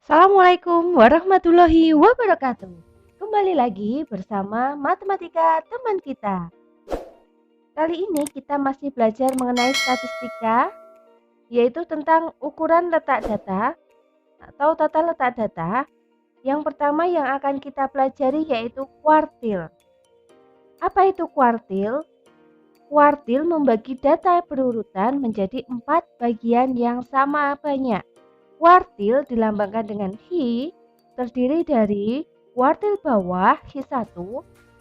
Assalamualaikum warahmatullahi wabarakatuh. Kembali lagi bersama Matematika Teman Kita. Kali ini kita masih belajar mengenai statistika, yaitu tentang ukuran letak data atau tata letak data. Yang pertama yang akan kita pelajari yaitu kuartil. Apa itu kuartil? Kuartil membagi data berurutan menjadi 4 bagian yang sama banyak. Kuartil dilambangkan dengan Hi, terdiri dari kuartil bawah Hi1,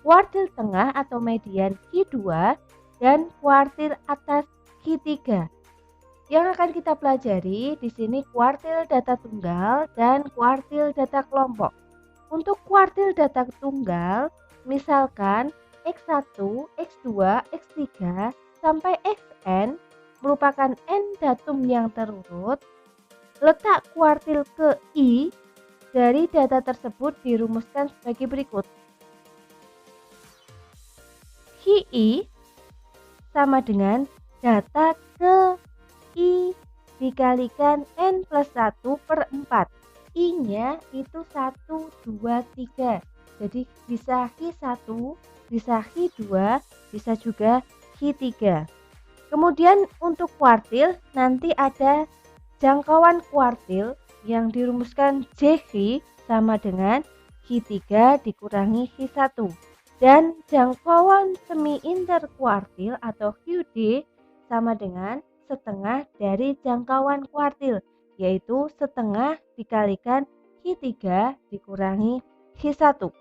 kuartil tengah atau median Hi2, dan kuartil atas Hi3. Yang akan kita pelajari di sini kuartil data tunggal dan kuartil data kelompok. Untuk kuartil data tunggal, misalkan X1, X2, X3 sampai Xn merupakan n datum yang terurut. Letak kuartil ke I dari data tersebut dirumuskan sebagai berikut. Hi sama dengan data ke I dikalikan n plus 1 per 4. I-nya itu 1, 2, 3. Jadi bisa Hi1, bisa Hi2, bisa juga Hi3. Kemudian untuk kuartil nanti ada jangkauan kuartil yang dirumuskan JH sama dengan Hi3 dikurangi Hi1. Dan jangkauan semi interkuartil atau QD sama dengan setengah dari jangkauan kuartil, yaitu setengah dikalikan Hi3 dikurangi Hi1.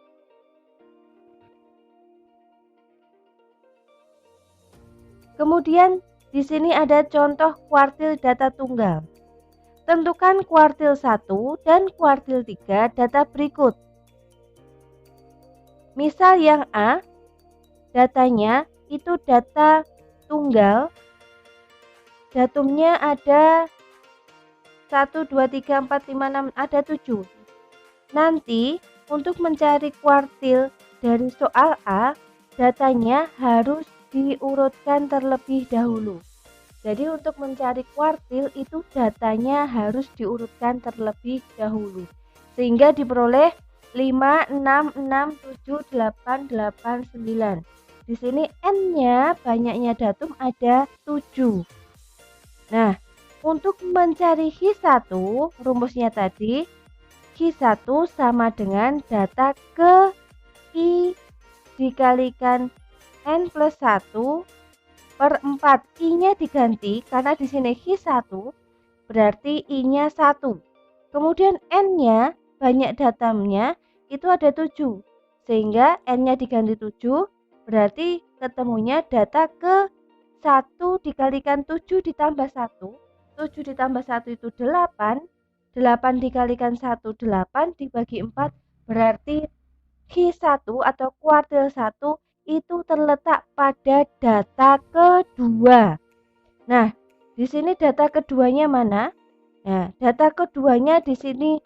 Kemudian di sini ada contoh kuartil data tunggal. Tentukan kuartil 1 dan kuartil 3 data berikut. Misal yang A, datanya itu data tunggal. Datumnya ada 1, 2, 3, 4, 5, 6, ada 7. Nanti untuk mencari kuartil dari soal A, datanya harus diurutkan terlebih dahulu. Jadi untuk mencari kuartil itu datanya harus diurutkan terlebih dahulu. Sehingga diperoleh 5, 6, 6, 7, 8, 8, 9. Di sini n-nya banyaknya datum ada 7. Nah, untuk mencari Hi1, rumusnya tadi Hi1 sama dengan data ke I dikalikan n plus 1 per 4. I-nya diganti karena di sini Hi1 berarti I-nya 1. Kemudian n-nya banyak datamnya itu ada 7. Sehingga n-nya diganti 7 berarti ketemunya data ke 1 dikalikan 7 ditambah 1. 7 ditambah 1 itu 8. 8 dikalikan 1 8 dibagi 4 berarti Hi1 atau kuartil 1 itu terletak pada data kedua. Nah, di sini data keduanya mana? Nah, data keduanya di sini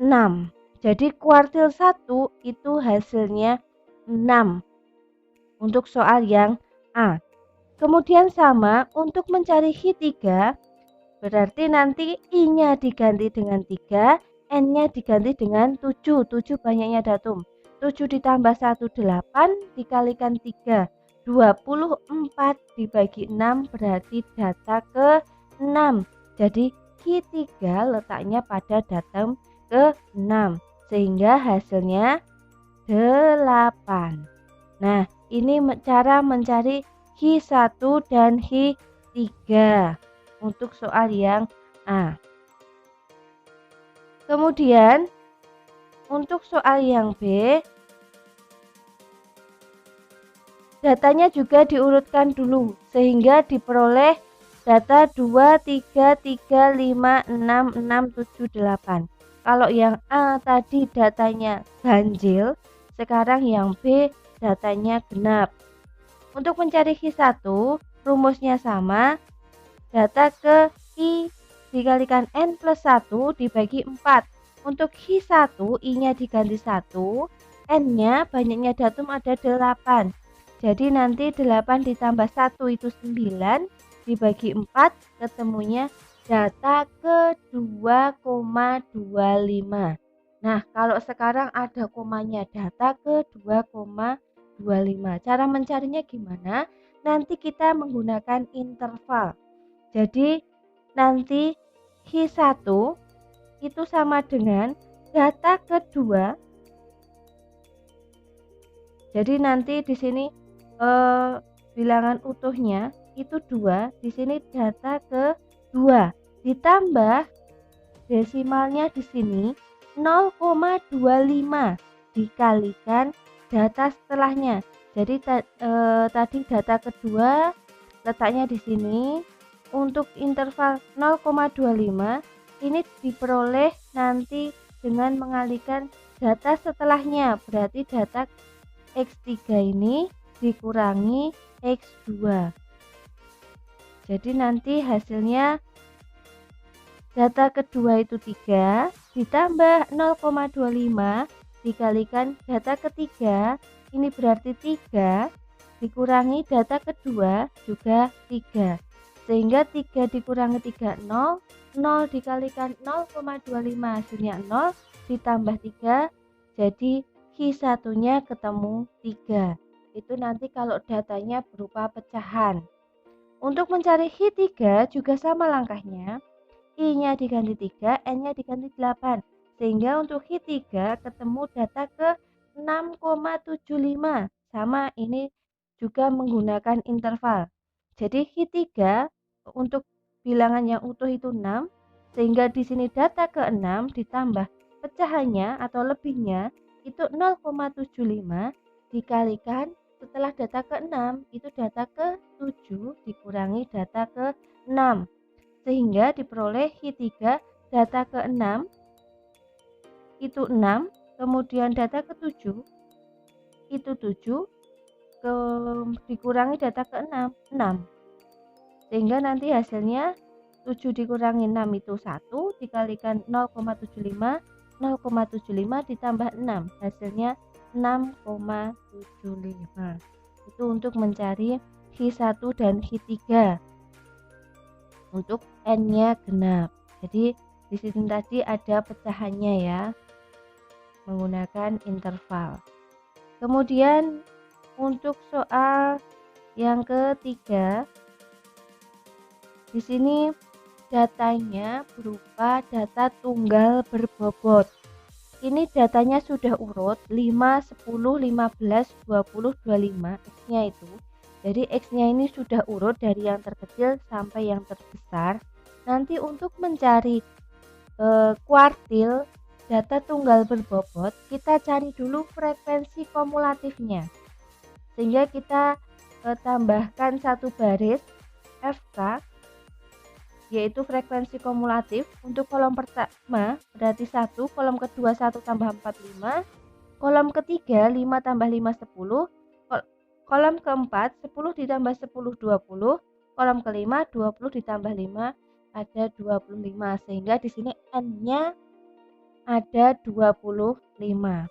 6. Jadi kuartil 1 itu hasilnya 6. Untuk soal yang A. Kemudian sama untuk mencari Hi3, berarti nanti I-nya diganti dengan 3, N-nya diganti dengan 7. 7 banyaknya datum. 7 ditambah 1 8 dikalikan 3 24 dibagi 6 berarti data ke 6. Jadi Hi3 letaknya pada datum ke 6 sehingga hasilnya 8. Nah, ini cara mencari Hi1 dan Hi3 untuk soal yang A. Kemudian untuk soal yang B, datanya juga diurutkan dulu sehingga diperoleh data 2, 3, 3, 5, 6, 6, 7, 8. Kalau yang A tadi datanya ganjil, sekarang yang B datanya genap. Untuk mencari Hi1, rumusnya sama, data ke I dikalikan N plus 1 dibagi 4. Untuk Hi1, I-nya diganti 1, N-nya banyaknya datum ada 8. Jadi nanti 8 ditambah 1 itu 9, dibagi 4 ketemunya data ke 2,25. Nah, kalau sekarang ada komanya, data ke 2,25. Cara mencarinya gimana? Nanti kita menggunakan interval. Jadi, nanti Q1 itu sama dengan data kedua. Jadi nanti di sini bilangan utuhnya itu 2, di sini data ke-2 ditambah desimalnya di sini 0,25 dikalikan data setelahnya. Jadi tadi data kedua letaknya di sini. Untuk interval 0,25 ini diperoleh nanti dengan mengalihkan data setelahnya. Berarti data X3 ini dikurangi X2. Jadi nanti hasilnya data kedua itu 3 ditambah 0,25 dikalikan data ketiga, ini berarti 3 dikurangi data kedua juga 3. Sehingga 3 dikurangi 3 0, 0 dikalikan 0,25 hasilnya 0 ditambah 3, jadi Q1-nya ketemu 3. Itu nanti kalau datanya berupa pecahan. Untuk mencari Q3 juga sama langkahnya. I-nya diganti 3, N-nya diganti 8. Sehingga untuk Q3 ketemu data ke 6,75. Sama, ini juga menggunakan interval. Jadi Q3 untuk bilangan yang utuh itu 6, sehingga di sini data ke-6 ditambah pecahannya atau lebihnya itu 0,75 dikalikan setelah data ke-6 itu data ke-7 dikurangi data ke-6. Sehingga diperoleh Q3 data ke-6 itu 6, kemudian data ke-7 itu 7, dikurangi data ke-6, 6. Sehingga nanti hasilnya 7 dikurangi 6 itu 1, dikalikan 0,75, 0,75 ditambah 6, hasilnya 6,75. Itu untuk mencari Q1 dan Q3. Untuk N-nya genap. Jadi di sini tadi ada pecahannya ya, menggunakan interval. Kemudian untuk soal yang ketiga, di sini datanya berupa data tunggal berbobot. Ini datanya sudah urut 5, 10, 15, 20, 25, X-nya itu. Jadi X-nya ini sudah urut dari yang terkecil sampai yang terbesar. Nanti untuk mencari kuartil data tunggal berbobot, kita cari dulu frekuensi kumulatifnya. Sehingga kita tambahkan satu baris FK, yaitu frekuensi kumulatif. Untuk kolom pertama berarti 1, kolom kedua 1 tambah 4, 5, kolom ketiga 5 tambah 5, 10, kolom keempat 10 ditambah 10, 20, kolom kelima 20 ditambah 5 ada 25, sehingga di sini N-nya ada 25.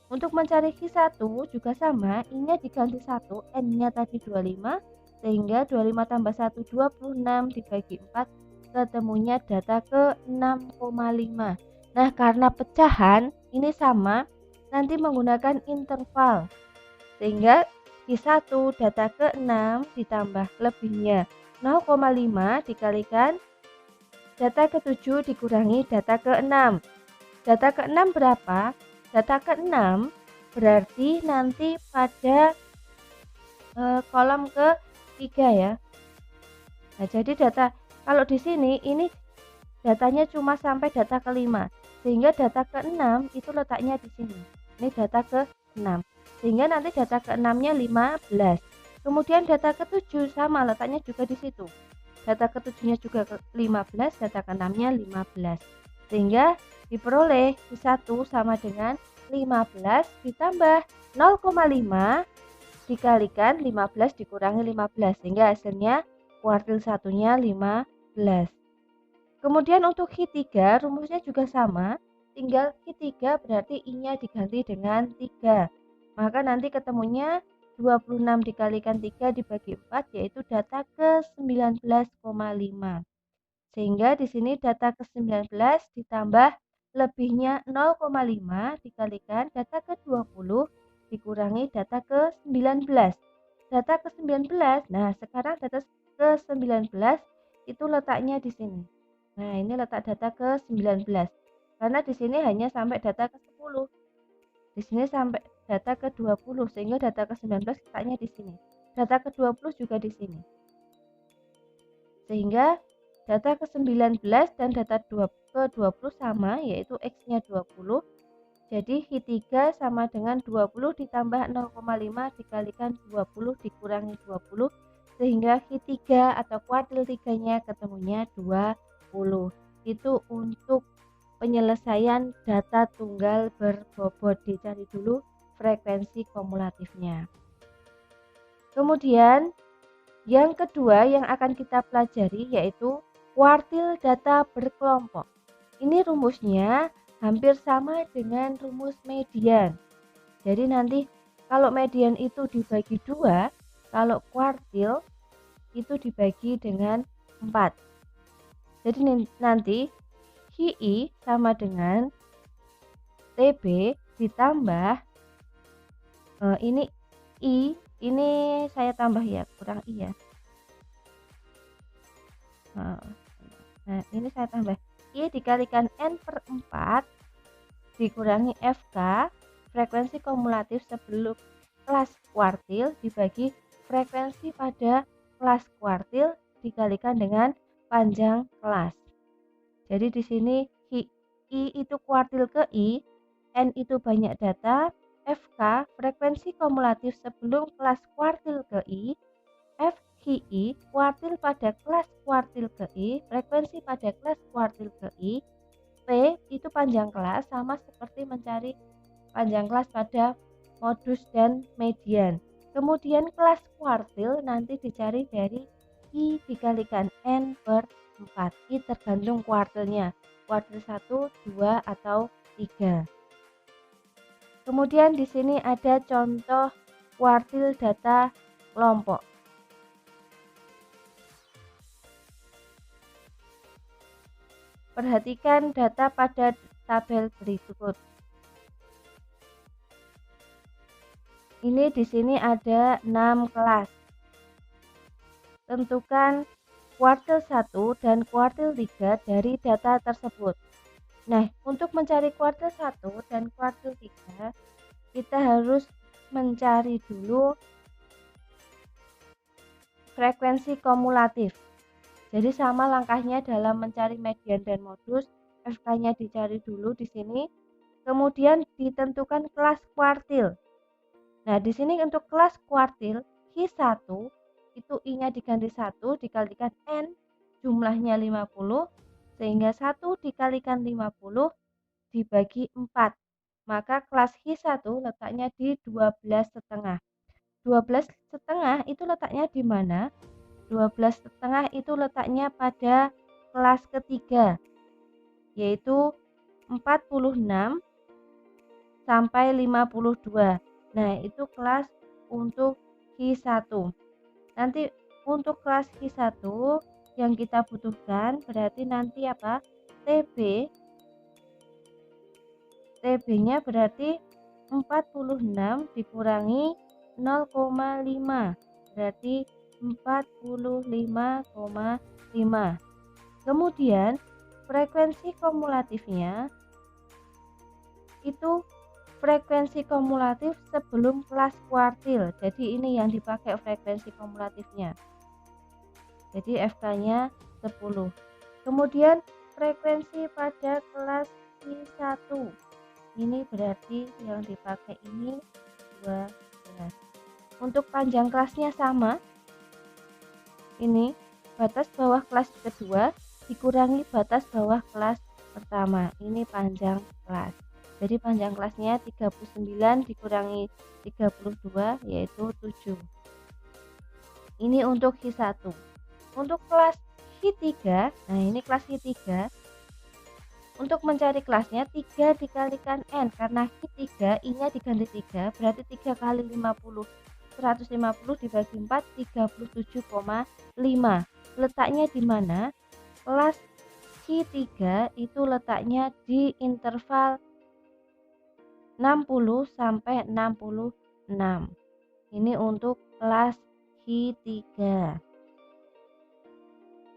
Untuk mencari Q1 juga sama, I-nya diganti 1, N-nya tadi 25, sehingga 25 tambah 1, 26 dibagi 4, ketemunya data ke 6,5. Nah, karena pecahan ini sama, nanti menggunakan interval. Sehingga Q1 data ke 6 ditambah lebihnya 0,5 dikalikan data ke 7 dikurangi data ke 6. Data ke 6 berapa? Data ke 6 berarti nanti pada kolom ke 3 ya. Nah, jadi data kalau di sini ini datanya cuma sampai data ke-5, sehingga data ke-6 itu letaknya di sini. Ini data ke-6. Sehingga nanti data ke-6-nya 15. Kemudian data ke-7 sama letaknya juga di situ. Data ke-7-nya juga ke 15, data ke-6-nya 15. Sehingga diperoleh Q1 sama dengan 15 ditambah 0,5 dikalikan 15 dikurangi 15, sehingga hasilnya kuartil satunya 15. Kemudian untuk Q3 rumusnya juga sama, tinggal Q3 berarti I-nya diganti dengan 3. Maka nanti ketemunya 26 dikalikan 3 dibagi 4, yaitu data ke 19,5. Sehingga di sini data ke-19 ditambah lebihnya 0,5 dikalikan data ke-20 dikurangi data ke-19. Data ke-19, nah sekarang data ke-19 itu letaknya di sini. Nah, ini letak data ke-19. Karena di sini hanya sampai data ke-10. Di sini sampai data ke-20 sehingga data ke-19 letaknya di sini. Data ke-20 juga di sini. Sehingga data ke-19 dan data ke-20 sama, yaitu X-nya 20. Jadi Hi3 sama dengan 20 ditambah 0,5 dikalikan 20 dikurangi 20. Sehingga Hi3 atau kuartil 3-nya ketemunya 20. Itu untuk penyelesaian data tunggal berbobot. Dicari dulu frekuensi kumulatifnya. Kemudian yang kedua yang akan kita pelajari yaitu kuartil data berkelompok. Ini rumusnya hampir sama dengan rumus median. Jadi nanti kalau median itu dibagi 2, kalau kuartil itu dibagi dengan 4. Jadi nanti Hi sama dengan TB ditambah ini I, ini saya tambah ya, kurang I ya. Nah, ini saya tambah I dikalikan N/4 dikurangi FK, frekuensi kumulatif sebelum kelas kuartil dibagi frekuensi pada kelas kuartil dikalikan dengan panjang kelas. Jadi di sini I itu kuartil ke I, N itu banyak data, FK frekuensi kumulatif sebelum kelas kuartil ke I, FKI kuartil pada kelas kuartil ke I, frekuensi pada kelas kuartil ke I, P itu panjang kelas, sama seperti mencari panjang kelas pada modus dan median. Kemudian kelas kuartil nanti dicari dari I dikalikan N/4. I tergantung kuartilnya, kuartil 1, 2, atau 3. Kemudian di sini ada contoh kuartil data kelompok. Perhatikan data pada tabel berikut. Ini di sini ada 6 kelas. Tentukan kuartil 1 dan kuartil 3 dari data tersebut. Nah, untuk mencari kuartil 1 dan kuartil 3, kita harus mencari dulu frekuensi kumulatif. Jadi sama langkahnya dalam mencari median dan modus, FK-nya dicari dulu di sini. Kemudian ditentukan kelas kuartil. Nah, di sini untuk kelas kuartil Hi1 itu I-nya diganti 1 dikalikan N, jumlahnya 50, sehingga 1 dikalikan 50 dibagi 4. Maka kelas Hi1 letaknya di 12,5. 12,5 itu letaknya di mana? 12,5 itu letaknya pada kelas ketiga, yaitu 46 sampai 52. Nah, itu kelas untuk Hi1. Nanti untuk kelas Hi1 yang kita butuhkan berarti nanti apa? TB-nya berarti 46 dikurangi 0,5 berarti 45,5. Kemudian frekuensi kumulatifnya itu frekuensi kumulatif sebelum kelas kuartil. Jadi ini yang dipakai frekuensi kumulatifnya. Jadi FK-nya 10. Kemudian frekuensi pada kelas I1. Ini berarti yang dipakai ini 12. Untuk panjang kelasnya sama. Ini batas bawah kelas kedua dikurangi batas bawah kelas pertama. Ini panjang kelas. Jadi panjang kelasnya 39 dikurangi 32 yaitu 7. Ini untuk Hi1. Untuk kelas Hi3, nah ini kelas Hi3. Untuk mencari kelasnya 3 dikalikan N, karena Hi3 I-nya diganti 3 berarti 3 kali 50. 150 dibagi 4 37,5. Letaknya di mana? kelas Q3 itu letaknya di interval 60 sampai 66. Ini untuk kelas Q3.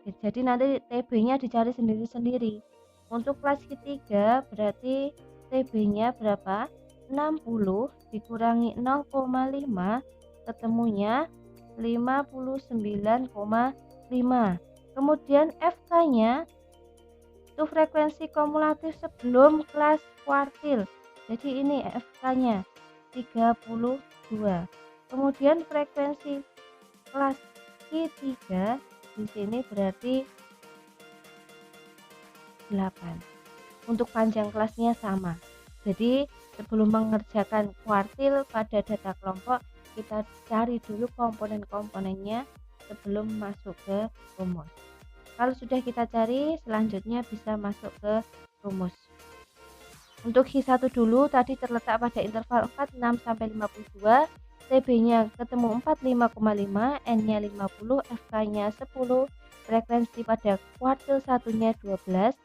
Jadi nanti TB-nya dicari sendiri-sendiri. Untuk kelas Q3 berarti TB-nya berapa? 60 dikurangi 0,5 ketemunya 59,5. Kemudian FK-nya itu frekuensi kumulatif sebelum kelas kuartil. Jadi ini FK-nya 32. Kemudian frekuensi kelas Q3 di sini berarti 8. Untuk panjang kelasnya sama. Jadi sebelum mengerjakan kuartil pada data kelompok, kita cari dulu komponen-komponennya sebelum masuk ke rumus. Kalau sudah kita cari, selanjutnya bisa masuk ke rumus. Untuk Hi1 dulu tadi terletak pada interval 46 sampai 52. TB-nya ketemu 45,5, N-nya 50, FK-nya 10, frekuensi pada kuartil satunya 12,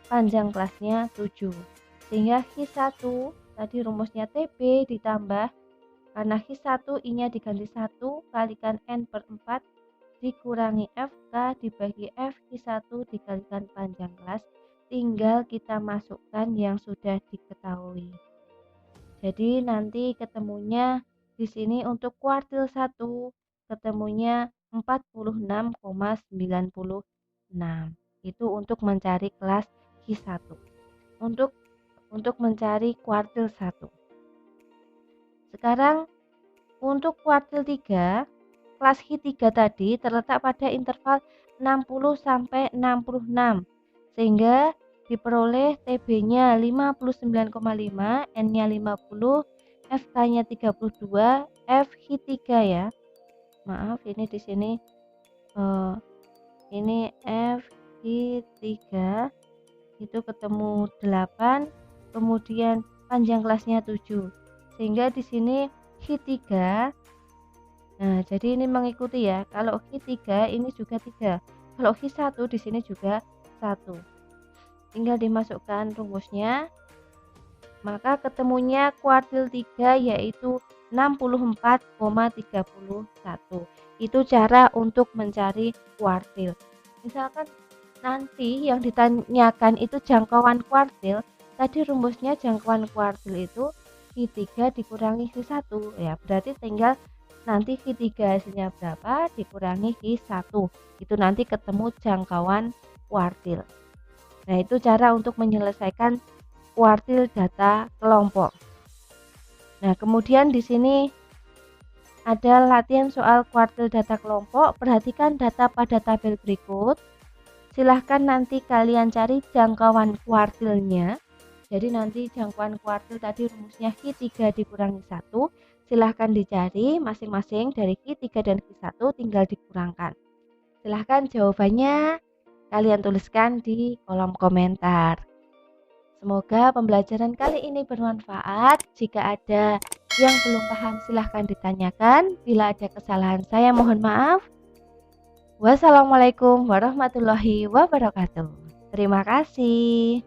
panjang kelasnya 7. Sehingga Hi1 tadi rumusnya TB ditambah, karena Hi1 I-nya diganti 1 kalikan N/4 dikurangi FK dibagi F Hi1 dikalikan panjang kelas, tinggal kita masukkan yang sudah diketahui. Jadi nanti ketemunya di sini untuk kuartil 1 ketemunya 46,96. Itu untuk mencari kelas Q1. Untuk mencari kuartil 1. Sekarang untuk kuartil 3, kelas Q3 tadi terletak pada interval 60 sampai 66. Sehingga diperoleh TB-nya 59,5, N-nya 50, FK-nya 32, F Hi3 ya. Maaf, ini di sini ini F Hi3 itu ketemu 8, kemudian panjang kelasnya 7. Sehingga di sini Hi3. Nah, jadi ini mengikuti ya. Kalau Hi3 ini juga 3. Kalau Hi1 di sini juga 1. Tinggal dimasukkan rumusnya, maka ketemunya kuartil 3 yaitu 64,31. Itu cara untuk mencari kuartil. Misalkan nanti yang ditanyakan itu jangkauan kuartil, tadi rumusnya jangkauan kuartil itu Q3 dikurangi Q1 ya, berarti tinggal nanti Q3 hasilnya berapa dikurangi Q1, itu nanti ketemu jangkauan kuartil. Nah, itu cara untuk menyelesaikan kuartil data kelompok. Nah, kemudian di sini ada latihan soal kuartil data kelompok. Perhatikan data pada tabel berikut. Silahkan nanti kalian cari jangkauan kuartilnya. Jadi nanti jangkauan kuartil tadi rumusnya Q3 dikurangi 1. Silahkan dicari masing-masing dari Q3 dan Q1, tinggal dikurangkan. Silahkan jawabannya kalian tuliskan di kolom komentar. Semoga pembelajaran kali ini bermanfaat. Jika ada yang belum paham silahkan ditanyakan. Bila ada kesalahan saya mohon maaf. Wassalamualaikum warahmatullahi wabarakatuh. Terima kasih.